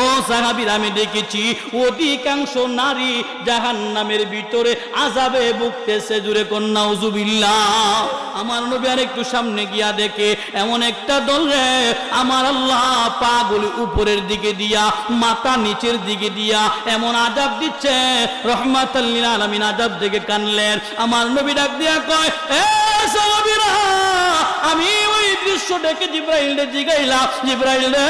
ও সাহাবীরা আমি দেখেছি অধিকাংশ নারী জাহান্নামের ভিতরে আযাবে ভুগতেছে। জুরে কোন নাউজুবিল্লাহ। আমার নবী আর একটু সামনে গিয়া দেখে এমন একটা দল রে, আমার আল্লাহ পাগুলি উপরের দিকে দিয়া মাথা নিচের দিকে দিয়া এমন আযাব দিচ্ছে, রহমাতাল লিল আলামিন আযাব দেখে কানলেন। আমার নবী ডাক দিয়া কয়, এ সাহাবীরা, আমি ওই দৃশ্য দেখে জিবরাইল জিগাইলাম, জিবরাইল রে,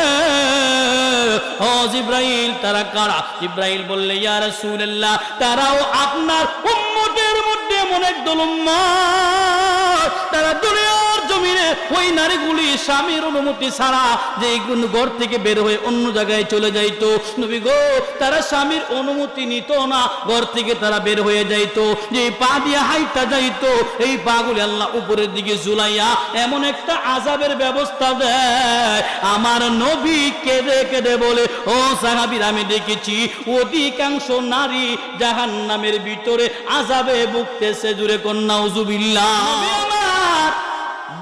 ও জিবরাইল তারা কারা? জিবরাইল বললে, ইয়া রাসূলুল্লাহ, তারাও আপনার উম্মতের মধ্যে এমন একদল উম্মত, তারা দুনিয়ার জমিনে ওই নারীগুলি স্বামীর অনুমতি ছাড়া যে ঘর থেকে বের হয়ে অন্য জায়গায় চলে যাইতো, নবী গো, তারা স্বামীর অনুমতি নিত না, ঘর থেকে তারা বের হয়ে যাইতো, যে পা দিয়ে হাইটা যাইতো, এই পাগুলি আল্লাহ উপরের দিকে ঝুলাইয়া এমন একটা আযাবের ব্যবস্থা দেয়। আমার নবী কেঁদে কেঁদে বলে, ও সাহাবীরা, আমি দেখেছি অধিকাংশ নারী জাহান্নামের ভিতরে আযাবে ভুগতেছে। জুরে কোন নাউজুবিল্লাহ।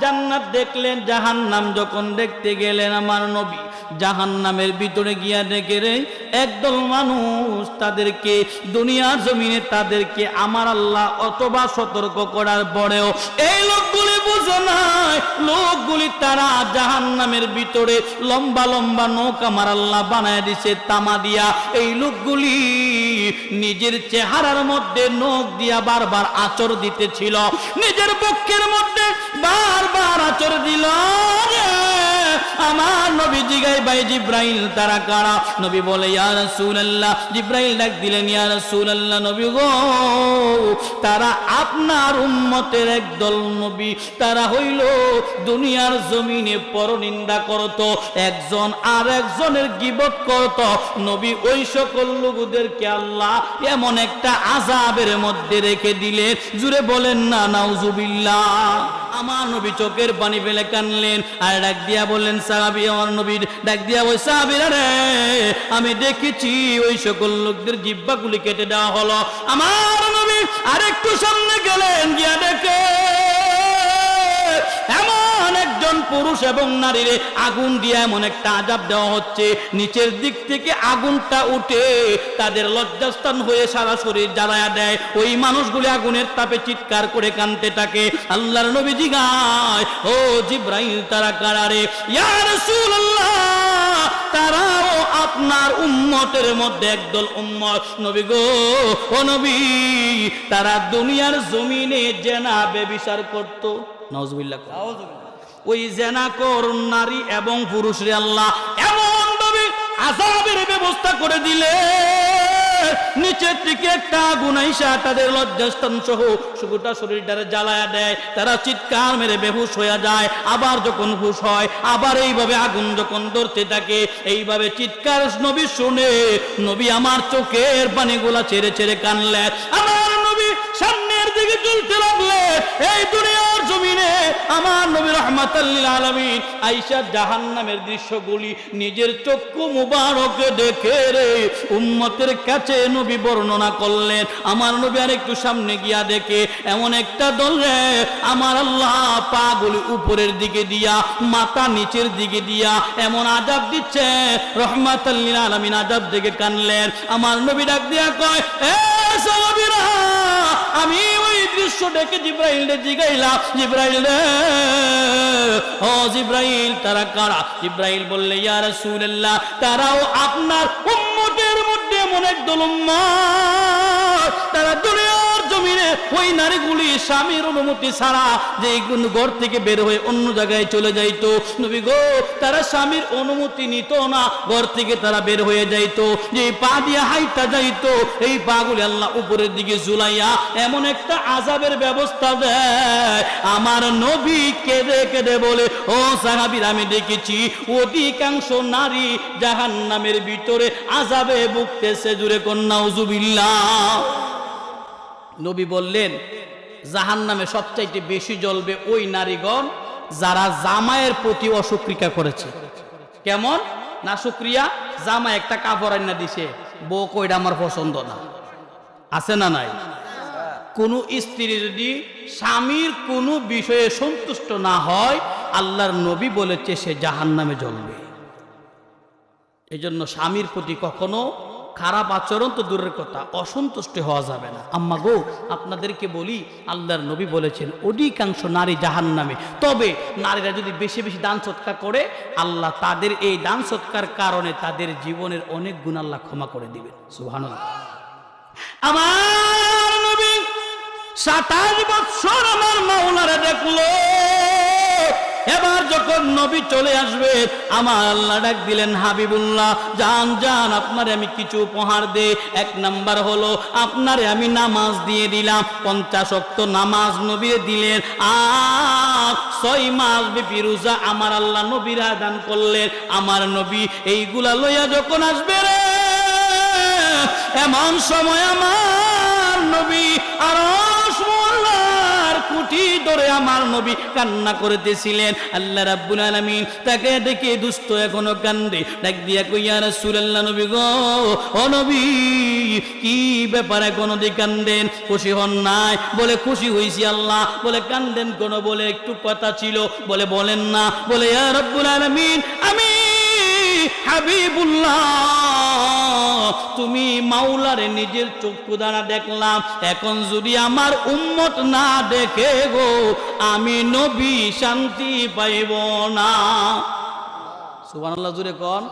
জান্নাত দেখলেন, জাহান্নাম যখন দেখতে গেলেন, আমার নবী জাহান্নামের ভিতরে গিয়া দেখে রে একদল মানুষ, তাদেরকে দুনিয়ার জমিনে তাদেরকে আমার আল্লাহ অতবা সতর্ক করার পরেও এই লোকগুলি বুঝে নাই, লোকগুলি তারা জাহান্নামের ভিতরে লম্বা লম্বা নৌক আমার আল্লাহ বানায় দিছে তামা দিয়া। এই লোকগুলি নিজের চেহারার মধ্যে নখ দিয়া বারবার আচর দিতেছিল, নিজের বক্ষের মধ্যে বারবার আচর দিল। আমার নবী জিগাই, ভাই জিব্রাইল তারা কারা? নবী বলে, ইয়া রাসূলুল্লাহ। জিব্রাইল ডাক দিলেন, ইয়া রাসূলুল্লাহ, নবী গো, তারা আপনার উম্মতের একদল নবী, তারা হইল দুনিয়ার জমিনে পরনিন্দা করত, একজন আর একজনের গীবত করত। নবী ওই সকল লোকদেরকে আল্লাহ এমন একটা আযাবের মধ্যে রেখে দিলে, জুড়ে বলেন না নাউজুবিল্লাহ। আমার নবী চোখের পানি ফেলে কানলেন, আর ডাক দিয়া বললেন, সাহাবী, আমার নবী ডাক দিয়া ওই সাহাবীরা রে, আমি দেখেছি ওই সকল লোকদের জিহ্বাগুলি কেটে দেওয়া হলো। আমার নবী আরেকটু সামনে গেলেন, গিয়া দেখে এমন একজন পুরুষ এবং নারীরে আগুন দিয়ে এমন একটা আযাব দেওয়া হচ্ছে, নিচের দিক থেকে আগুনটা উঠে তাদের লজ্জাস্থান হয়ে সারা শরীর জ্বালায়া দেয়। ওই মানুষগুলি আগুনের তাপে চিৎকার করে কাঁদতে থাকে। আল্লাহর নবী জিগায়, ও জিব্রাইল তারা কারা রে? ইয়া রাসূলুল্লাহ, তারাও আপনার উম্মতের মধ্যে একদল উম্মত। নবী গো, ও নবী, তারা দুনিয়ার জমিনে জেনা ব্যভিচার করত। নাউজুবিল্লাহ। ওই জেনাকর নারী এবং পুরুষরে আল্লাহ এমন ভাবে আযাবের ব্যবস্থা করে দিলে, নিচের থেকে একটা আগুন আইসা তাদের লজ্জাস্থান সহ গোটা শরীরটারে জ্বালায়া দেয়। তারা চিৎকার মেরে বেহুশ হয়ে যায়। আবার যখন হুশ হয়, আবার এইভাবে আগুন যখন ধরতে থাকে, এইভাবে চিৎকার নবী শুনে নবী আমার চোখের পানিগুলা ছেড়ে ছেড়ে কানলেন। আমার নবী সামনের দিকে চলতে লাগলেন। এই দুনিয়ার জমিনে আমার নবী রাহমাতাল লিল আলামিন আয়েশা জাহান্নামের দৃশ্যগুলি নিজের চক্ষু মুবারকে দেখে রে উম্মতের কাছে নবী বর্ণনা করলেন। আমার নবী আর একটু সামনে গিয়া দেখে এমন একটা দল রে, আমার আল্লাহ পাগুলি উপরের দিকে দিয়া মাথা নিচের দিকে দিয়া এমন আযাব দিচ্ছে, রাহমাতাল লিল আলামিন আযাব দেখে কানলেন। আমার নবী ডাক দিয়া কয়, এ সাহাবীরা, আমি ওই দৃশ্য দেখে জিবরাইল জিগাইলাম, জিবরাইল রে, ও জিবরাইল তারা কারা? জিবরাইল বললে, ইয়া রাসূলুল্লাহ, তারাও আপনার উম্মতের মধ্যে এমন একদল উম্মত, তারা দুনিয়ার জমিনে ওই নারীগুলি স্বামীর অনুমতি ছাড়া যে ঘর থেকে বের হয়ে অন্য জায়গায় চলে যাইতো, নবী গো, তারা স্বামীর অনুমতি নিত না, ঘর থেকে তারা বের হয়ে যাইতো, যে পা দিয়ে হাইটা যাইতো, এই পাগুলি আল্লাহ উপরের দিকে ঝুলাইয়া এমন একটা আযাবের ব্যবস্থা দেয়। আমার নবী কেঁদে কেঁদে বলে, ও সাহাবীরা, আমি দেখেছি অধিকাংশ নারী জাহান্নামের ভিতরে আযাবে ভুগতেছে। জুরে কোন নাউজুবিল্লাহ। নবী বললেন, জাহান্নামে সবচাইতে বেশি জ্বলবে ওই নারীগণ যারা জামাইয়ের প্রতি অশুকরিয়া করেছে। কেমন না শুকরিয়া? জামাই একটা কাপড় আইনা দিছে, বউ কইটা আমার পছন্দ না, আছে না নাই? কোন স্ত্রী যদি স্বামীর কোনো বিষয়ে সন্তুষ্ট না হয়, আল্লাহর নবী বলেছে সে জাহান্নামে জ্বলবে। এই জন্য স্বামীর প্রতি কখনো খারাপ আচরণ তো দূরের কথা, অসন্তুষ্ট হওয়া যাবে না। আম্মা গো, আপনাদেরকে বলি, আল্লাহর নবী বলেছেন অধিকাংশ নারী জাহান্নামে। তবে নারীরা যদি বেশি বেশি দান সৎকার করে, আল্লাহ তাদের এই দান সৎকার কারণে তাদের জীবনের অনেক গুনাহ আল্লাহ ক্ষমা করে দিবেন। সুবহানাল্লাহ। আমার নবী 27 বছর আমার মাওলারে দেখলো। এবার যখন নবী চলে আসবে, আমার আল্লাহ ডাক দিলেন, হাবিবুল্লাহ জান জান, আপনারে আমি কিছু উপহার দে। 1 নাম্বার হলো আপনারে আমি নামাজ দিয়ে দিলাম, 50 ওয়াক্ত নামাজ নবীরে দিলেন। 6 মাস ব্যাপী রোজা আমার আল্লাহ নবীর দান করলেন। আমার নবী এইগুলা লইয়া যখন আসবে রে, এমন সময় আমার নবী আরশ মোল্লার কুটি ধরে আমার নবী কান্না করতেছিলেন। আল্লাহ রাব্বুল আলামিন তাকে দেখে দুষ্ট এখনো কান্দে, ডাক দিয়া কই, ইয়া রাসূলুল্লাহ, নবী গো, ও নবী, কি ব্যাপার এখনো দি কান্দেন, খুশি হন নাই? বলে খুশি হইছি আল্লাহ। বলে কান্দেন কোন? বলে একটু কথা ছিল। বলে বলেন না। বলে ইয়া রাব্বুল আলামিন, আমি হাবিবুল্লাহ, তুমি মাওলারে নিজের চক্ষু দ্বারা দেখলাম, এখন যদি আমার উম্মত না দেখে গো, আমি নবী শান্তি পাইব না। সুবহানাল্লাহ, জুড়ে কোন।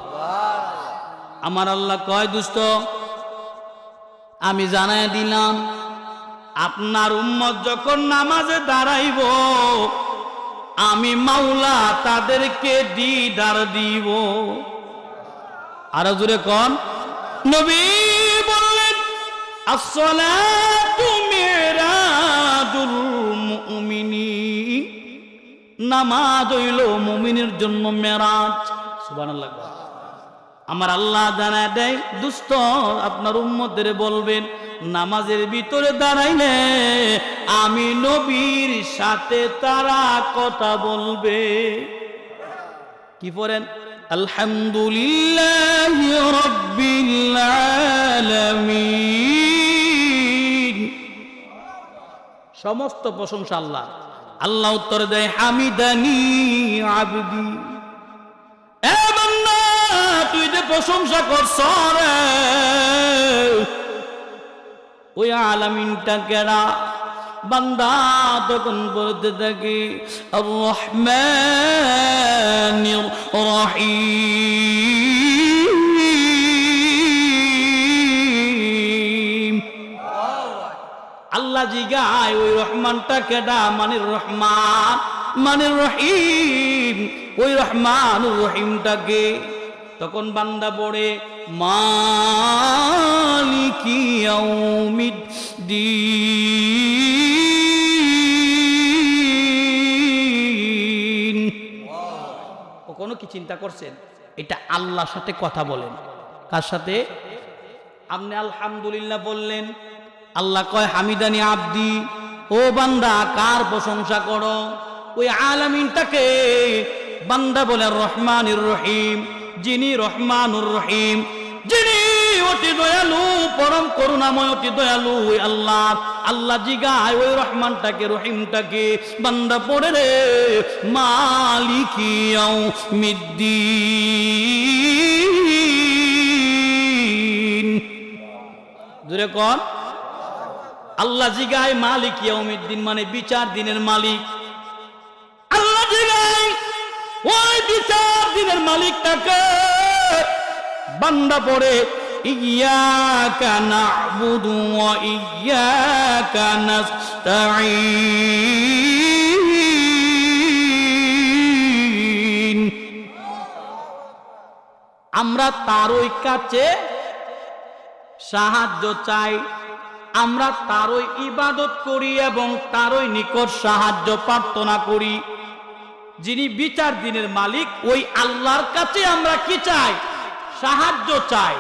আমার আল্লাহ কয়, দুষ্ট, আমি জানাই দিলাম, আপনার উম্মত যখন নামাজে দাঁড়াইব, আমি মাওলা তাদেরকে দিদার দিব। আরো জোরে কোন। নবী বললেন, আসসালাতু মিরাজুল মুমিনিন, নামাজ হইল মুমিনের জন্য মেরাজ। সুবহানাল্লাহ। আমার আল্লাহ জানায় দেয়, দুষ্ট, আপনার উম্মতদের বলবেন, নামাজের ভিতরে দাঁড়াইলে আমি নবীর সাথে তারা কথা বলবে। কি পড়েন? আলহামদুলিল্লাহি রাব্বিল আলামিন। সমস্ত প্রশংসা আল্লাহ। আল্লাহ উত্তর দেয়, হামিদানি আবদি। এ বান্দা, তুই যে প্রশংসা করছ রে, ওই আলামিনটা কেডা? বান্দা তখন বলতে থাকে, আর রহমানির রহিম। আল্লাহ জিগায়, ওই রহমানটা কেডা? মানির রহমান, মানির রহিম। ওই রহমানুর রহিমটাকে? তখন বান্দা পড়ে, মালিকি ইয়াউমিদ্দিন। কখনো কি চিন্তা করছেন? এটা আল্লাহর সাথে কথা বলেন। কার সাথে? আপনি আলহামদুলিল্লাহ বললেন, আল্লাহ কয়, হামিদানি আব্দি। ও বান্দা, কার প্রশংসা করো? ওই আলামিনটাকে। বান্দা বলে, রহমানির রহিম। যিনি রহমানুর রহিম, যিনি অতি দয়ালু, পরম করুণাময়, অতি দয়ালু ওই আল্লাহ। আল্লাহ জিগায় ওই রহমানটাকে, রহিমটাকে। বান্দা পড়ে রে, মালিকি ইয়াউমিদ্দিন। জোরে কোন। আল্লাহ জিগায় মালিকি ইয়াউমিদ্দিন, মানে বিচার দিনের মালিক। আল্লাহ জিগায় ওই বিচার দিনের মালিকটাকে। বান্দা পড়ে, ইয়্যাকা না'বুদু ওয়া ইয়্যাকা নাস্তাঈন। আমরা তারই কাছে সাহায্য চাই, আমরা তারই ইবাদত করি এবং তারই নিকট সাহায্য প্রার্থনা করি। যিনি বিচার দিনের মালিক, ওই আল্লাহর কাছে আমরা কি চাই? সাহায্য চাই।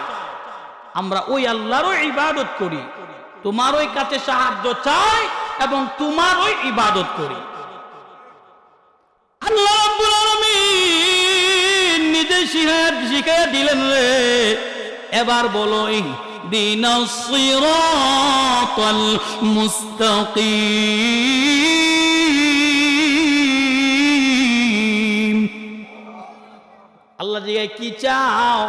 আমরা ওই আল্লাহরও ইবাদত করি, তোমার ওই কাছে সাহায্য চাই এবং তোমার ওই ইবাদত করি। আল্লাহ রাব্বুল আলামিন নিজে শিখাইয়া দিলেন রে। এবার বলো, ইহদিনাস সিরাতাল মুস্তাকিম। আল্লাহ জিগায়, কি চাও?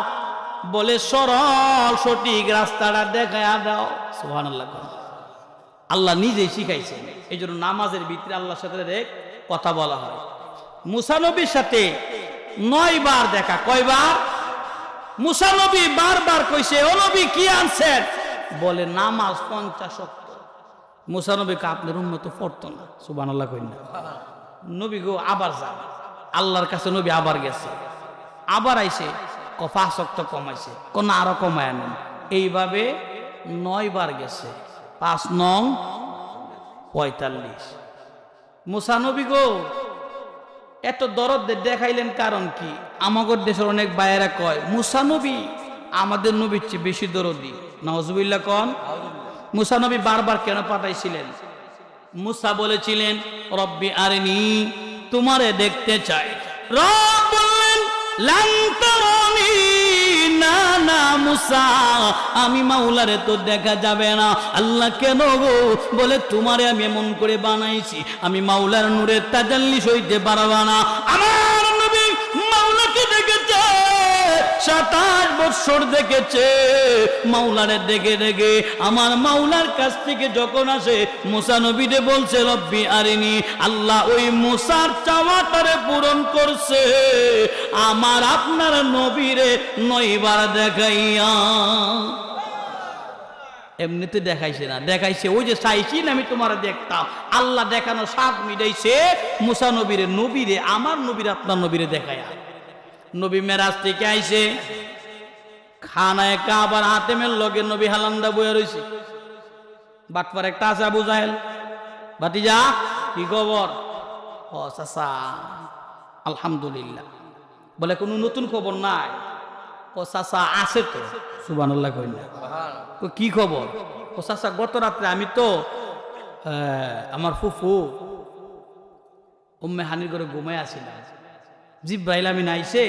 বলে সরল সঠিক রাস্তাটা দেখায়া দাও। সুবহানাল্লাহ। আল্লাহ নিজেই শিখাইছেন। এই জন্য নামাজের ভিতরে আল্লাহর সাথে কথা বলা হয়। মুসা নবীর সাথে 9 বার দেখা। কয়বার? মুসা নবী বারবার কইছে, ও নবী কি আনছেন? বলে নামাজ 50 ওয়াক্ত। মুসা নবী কে আপনার উম্মত পড়তো না। সুবহানাল্লাহ কইন না। নবী গো আবার যান আল্লাহর কাছে। নবী আবার গেছে, আবার আইছে, 5 ওয়াক্ত কমাইছে, কোন আরো কমায় আনেন। এইভাবে 9 বার গেছে। 5 নং 45। মুসা নবী গো এত দরদ দেখাইলেন কারণ কি? আমাদের দেশের অনেক ভাইয়েরা কয় মুসা নবী আমাদের নবীর চেয়ে বেশি দরদি। নাউজুবিল্লাহ কোন? মুসা নবী বারবার কেন পাঠাইছিলেন? মুসা বলেছিলেন রব্বি আরিনি, তোমারে দেখতে চাই। রব বললেন লান তারানি, না না মুসা আমি মাওলারে তো দেখা যাবে না। আল্লাহ কেন গো? বলে তোমারে আমি এমন করে বানাইছি, আমি মাওলার নূরের তাজাল্লি সইতে পারবা না। আমার নবী মাওলাকে দেখেছে, 27 বছর দেখেছে মাওলারে দেখে দেখে। আমার মাওলার কাছ থেকে যখন আসে মুসা নবীরে বলছে রব্বি আরিনি, আল্লাহ ওই মুসার চাওয়াটারে পূরণ করছে আমার আপনার নবীরে 9 বার দেখাইয়া। এমনিতে দেখাইছে না, দেখাইছে ওই যে চাইছি না আমি তোমার দেখতাম। আল্লাহ দেখানো স্বাদ মিটাইছে মুসা নবীরে, নবীরে আমার নবীরে আপনার নবীরে দেখাইয়া। নবী মেরাজ থেকে আইছে, খানায় কাবার হাতেমের লগে নবী হালান্দা বইয়া রইছে। বাটপার একটা আছে আবু জাহেল, ভাতিজা কি খবর? ও চাচা আলহামদুলিল্লাহ। বলে কোনো নতুন খবর নাই? ও চাচা আছে তো। সুবহানাল্লাহ কই না? কি খবর? ও চাচা গত রাত্রে আমি তো আমার ফুফু উম্মে হানির ঘরে ঘুমাই আসিলাম। জিব্রাইল আমিন আইছে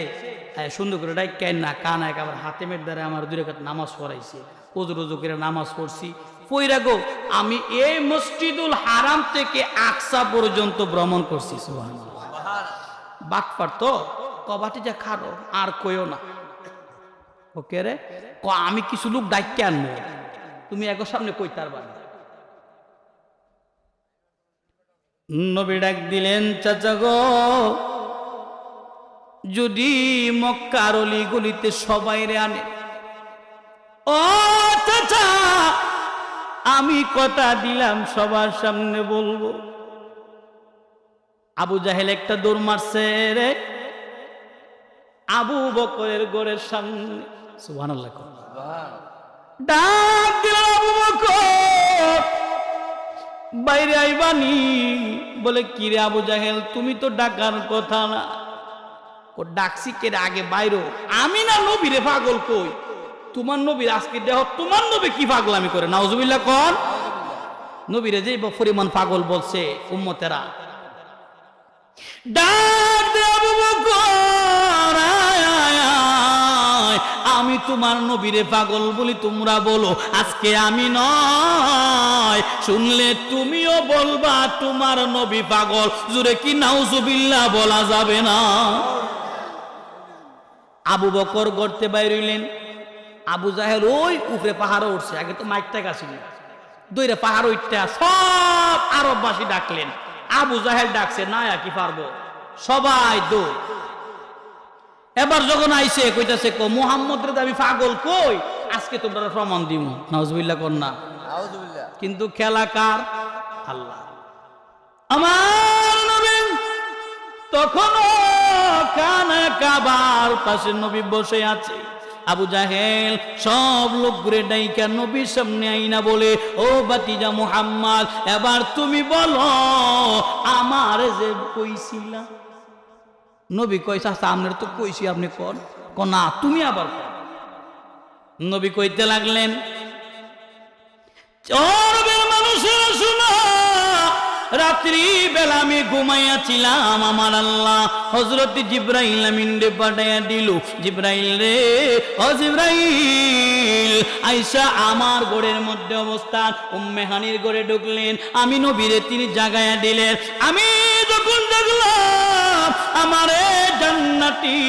সুন্দর করে ডাইকেন না কানায় আবার হাতেমের দ্বারা আমার 2 রাকাত নামাজ পড়াইছে। ওযু করে নামাজ পড়ছি। পইরা গো আমি এই মসজিদুল হারাম থেকে আকসা পর্যন্ত ভ্রমণ করছি। সুবহানাল্লাহ। বাটপার তো কবাটি যা খারো আর কইও না। ওকে রে ক আমি কিছু লোক ডাইকে আনবো, তুমি এগো সামনে কইতার বানা। নবী ডাক দিলেন চাচা গো, যদি মক্কার অলি গলিতে সবাই রে আনে, ও চাচা আমি কথা দিলাম সবার সামনে বলবো। আবু জাহেল একটা দৌড় মারছে রে আবু বকরের ঘরের সামনে। সুবহানাল্লাহ। ডাক দিল আবু বকর বাইরে আইবানি। বলে কি রে আবু জাহেল তুমি তো ডাকার কথা না। ও ডাকছি কে আগে বাইরো। আমি না নবীরে পাগল কই, তোমার নবীর আজকে দেহ তোমার নবী কি পাগলামি করে? নাউজুবিল্লাহ কোন? নবীরে যে পরিমাণ পাগল বলছে উম্মতেরা। ডাক দে আবু বকর আমি তোমার নবীরে পাগল বলি তোমরা বলো, আজকে আমি নয় শুনলে তুমিও বলবা তোমার নবী পাগল। জুরে কি নাউজুবিল্লাহ বলা যাবে না? আবু বকর গড়তে বাইরিলেন। আবু জাহেল ওই উপরে পাহাড়ে উঠছে। আগে তো মাইকটা আসিল, দইরে পাহাড় উঠতে সব আরববাসী ডাকলেন। আবু জাহেল ডাকছে না কি পারবো, সবাই দৌড়। এবার যখন আইছে কইতাছে কো মুহাম্মদের দাবি পাগল কই, আজকে তোমরা প্রমাণ দিব। নাউজুবিল্লাহ কোন না? নাউজুবিল্লাহ। কিন্তু খেলা কার? আল্লাহ। আমার নবী তখনও কানা কাবার পাশে নবী বসে আছে। আবু জাহেল সব লোক ঘুরে ডাইকা নবীর সামনে আইনা বলে ও ভাতিজা মুহাম্মদ এবার তুমি বলো আমার যে কইছিলা। নবী কইছে আচ্ছা আপনার তো কইছি আপনি কোন না তুমি আবার কোন। নবী কইতে লাগলেন চরবের মানুষেরা শুনো, রাত্রি বেলা আমি ঘুমাইয়াছিলাম, আমার আল্লাহ হযরত জিবরাইল আমিন রে পাঠাইয়া দিল। জিবরাইল রে ও জিবরাইল আয়েশা আমার ঘরের মধ্যে অবস্থান, উম্মে হানির ঘরে ঢুকলেন। আমি নবীরে তিনি জাগাইয়া দিলেন। আমি যখন দেখলাম আমারে জান্নাতি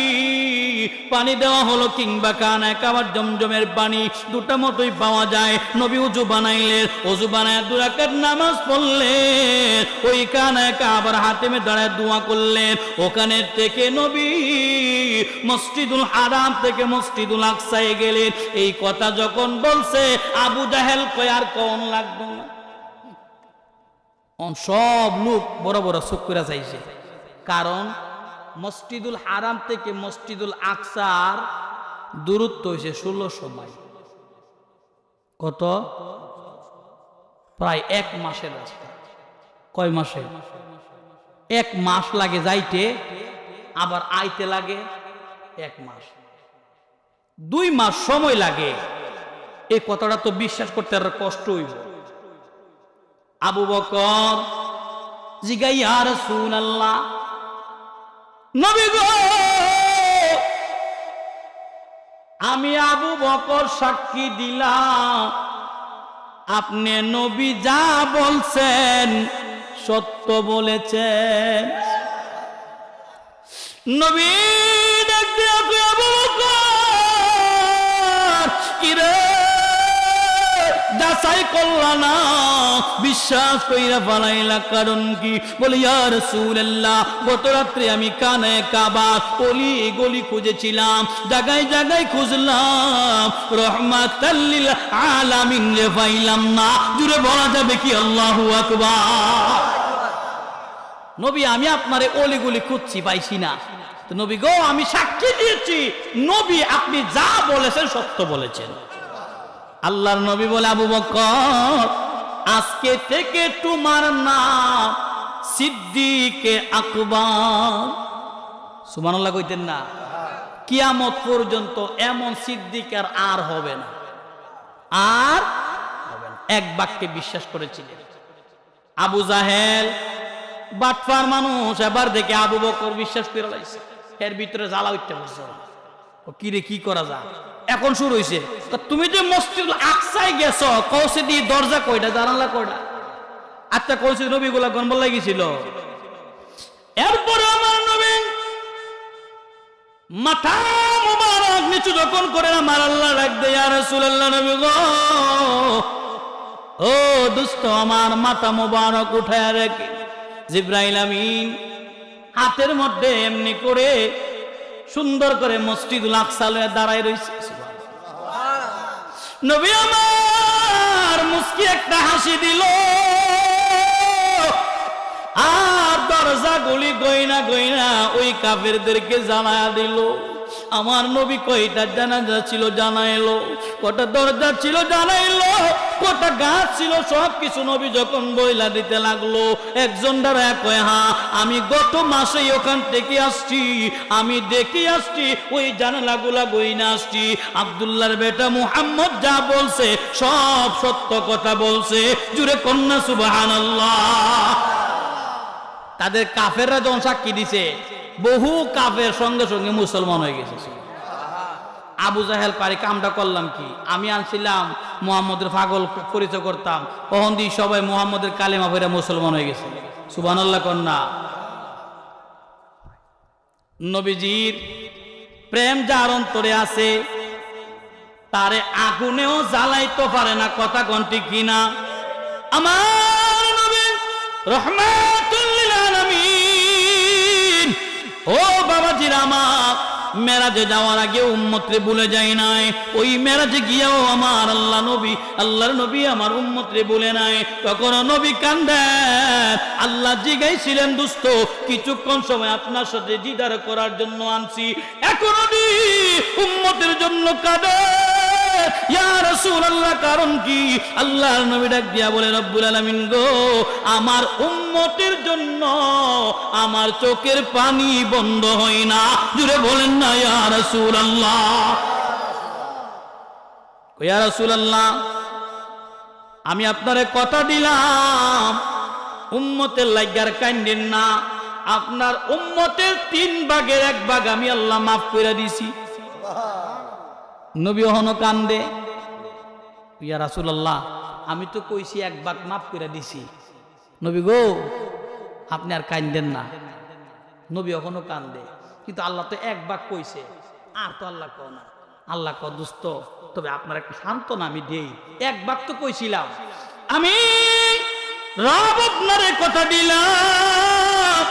পানি দেওয়া হলো কিংবা কানায় কাবার জমজমের পানি দুটা মতোই পাওয়া যায়। নবী উজু বানাইলেন, উজু বানায় 2 রাকাত নামাজ পড়লেন, ওই কানায় কাবার হাতেমে দাঁড়ায় দোয়া করলেন। ওখানে থেকে নবী মসজিদুল হারাম থেকে মসজিদুল আকসায় গেলেন। এই কথা যখন বলছে আবু জাহেল কয় আর কোন লাগতো না, সব লোক বড় বড় চোখ করে চাইছে। কারণ মসজিদুল হারাম থেকে মসজিদুল আকসার দূরত্ব হয়েছে 1600 মাইল। কত? প্রায় 1 মাসের রাস্তা। কয় মাসে? 1 মাস লাগে যাইতে, আবার আইতে লাগে 1 মাস, 2 মাস সময় লাগে। এই কথাটা তো বিশ্বাস করতে আর কষ্ট হইব। আবু বকর জিগাই ইয়া রাসূলুল্লাহ, নবী গো আমি আবু বকর সাক্ষী দিলাম আপনি নবী যা বলছেন সত্য বলেছেন। নবী ডাক দিয়া কয় আবু বকর কিরে যাচাই করলা না, বিশ্বাস কইরা ফালাইলা কারণ কি? বলে ইয়া রাসূলুল্লাহ গত রাত্রে আমি কানায় কাবা অলি গলি খুঁজেছিলাম, জায়গায় জায়গায় খুঁজলাম, রহমাতাল লিল আলামিন রে পাইলাম না। জুড়ে বলা যাবে কি আল্লাহু আকবার। নবী আমি আপনারে অলি গলি খুঁজছি পাইছি না। তো নবী গো আমি সাক্ষী দিয়েছি নবী আপনি যা বলেছেন সত্য বলেছেন। আল্লাহর নবী বলে আবু বকর আজকে থেকে তোমার নাম সিদ্দিকে আকবর। সুবহানাল্লাহ কইতেন না? কিয়ামত পর্যন্ত এমন সিদ্দিক আর হবে না, আর হবে না। এক বাক্যে বিশ্বাস করেছিলেন। আবু জাহেল বাটফার মানুষ, এবার দেখে আবু বকর বিশ্বাস করে লাইছে, এর ভিতরে জ্বালা উঠতে বসে। ও কিরে কি করা যায়? এখন শুরু হয়েছে, তুমি যে মসজিদুল আকসায় গেছো কৌশে দিয়ে দরজা কয়টা জানালা কয়টা? আচ্ছা কৌশে নবীগুলা গনবল লাগিয়েছিল। এরপরে আমার নবী মাথা মুবারক নিচু যখন করে আমার আল্লাহ ডাক দেয় ইয়া রাসূলুল্লাহ নবী গো ও দুষ্ট আমার মাথা মুবারক উঠায় রেখে জিবরাইল আমিন হাতের মধ্যে এমনি করে সুন্দর করে মসজিদুল আকসা লয়ে দাঁড়ায় রইছে। নবী আমার মুস্কি একটা হাসি দিল, আর দরজা গুলি গইনা গইনা ওই কাফেরদেরকে জানায়া দিল। আমার নবী কয়টা জানাজা ছিল জানাইলো, কটা দরজা ছিল জানাইলো, কটা গাছ ছিল সব কিছু নবী যখন বইলা দিতে লাগলো। একজন দাঁড়ায় কয় হ্যাঁ আমি গত মাসেই ওখান থেকে আসছি, আমি দেখে আসছি, ওই জানালাগুলা গইনা আসছি। আব্দুল্লাহর বেটা মুহাম্মদ যা বলছে সব সত্য কথা বলছে। জুড়ে কন্যা সুবহানাল্লাহ। তাদের কাফেররা যখন সাক্ষী দিছে বহু কাফের সঙ্গে সঙ্গে মুসলমান হয়ে গেছে। আবু জাহেল পারি কামটা করলাম কি? আমি আনছিলাম মুহাম্মদের পাগল পরিচয় করতাম, কখন দিয়ে সবাই মুহাম্মদের কালেমা পড়ে মুসলমান হয়ে গেছে। সুবহানাল্লাহ কন্যা। নবীজির প্রেম যার অন্তরে আছে তারে আগুনেও জ্বালাইতে পারে না। কথা কোনটি কিনা? আমার নবী রহমাতুল লিল আলামিন। ও বাবাজির আমার মেরাজে যাওয়ার আগে উম্মতরে ভুলে যায় নাই, ওই মেরাজে গিয়েও আমার আল্লাহর নবী আমার উম্মতরে ভুলে নাই। তখন নবী কান্দে। আল্লাহ জিগাইছিলেন দোস্ত কিছুক্ষণ সময় আপনার সাথে দিদার করার জন্য আনছি, এখনো উম্মতের জন্য কাঁদে। ইয়া রাসূলুল্লাহ কারণ কি? আল্লাহর নবী ডাক দিয়া বলে রব্বুল আলামিন গো আমার উম্মতের জন্য আমার চোখের পানি বন্ধ হয় না। জুড়ে বলেন না ইয়া রাসূলুল্লাহ। ইয়া রাসূলুল্লাহ আমি আপনারে কথা দিলাম উম্মতের লাগার কান্দেন না, আপনার উম্মতের 3 ভাগের 1 ভাগ আমি আল্লাহ মাফ করে দিছি। নবী হন কান্দে। ইয়া রাসূলুল্লাহ আমি তো কইছি 1 ভাগ মাফ করে দিছি। নবী গো আপনি আর কান্দেন না। নবী এখনো কান্দে, কিন্তু আল্লাহ তো 1 ভাগ কইছে, আর তো আল্লাহ কও না। আল্লাহ কও দোস্ত তবে আপনার একটা সান্ত্বনা আমি দেই, এক ভাগ তো কইছিলাম আমি রব আপনারে কথা দিলাম,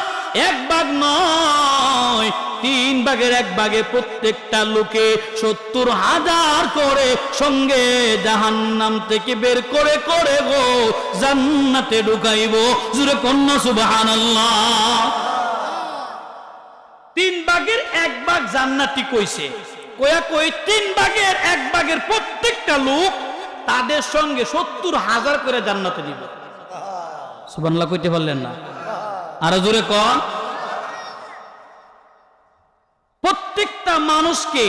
এক ভাগ নয় 3 ভাগের 1 ভাগে প্রত্যেকটা লোকে 70,000 করে সঙ্গে জাহান্নাম থেকে বের করে করে গো জান্নাতে ঢুকাইবো। জোরে কন্যা সুবহানাল্লাহ। 3 ভাগের 1 ভাগ জান্নাতি কইছে, কয়া কই 3 ভাগের 1 ভাগের প্রত্যেকটা লোক তাদের সঙ্গে 70,000 করে জান্নাতে দিব। সুবহানাল্লাহ কইতে পারলেন না? আরো জোরে কোন। প্রত্যেকটা মানুষকে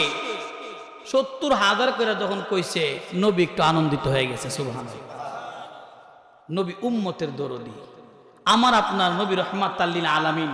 70,000 করে যখন কইছে, নবী একটু আনন্দিত হয়ে গেছে। সুবহানাল্লাহ। নবী উম্মতের দরদি, আমার আপনার নবী রহমাতাল লিল আলামিন।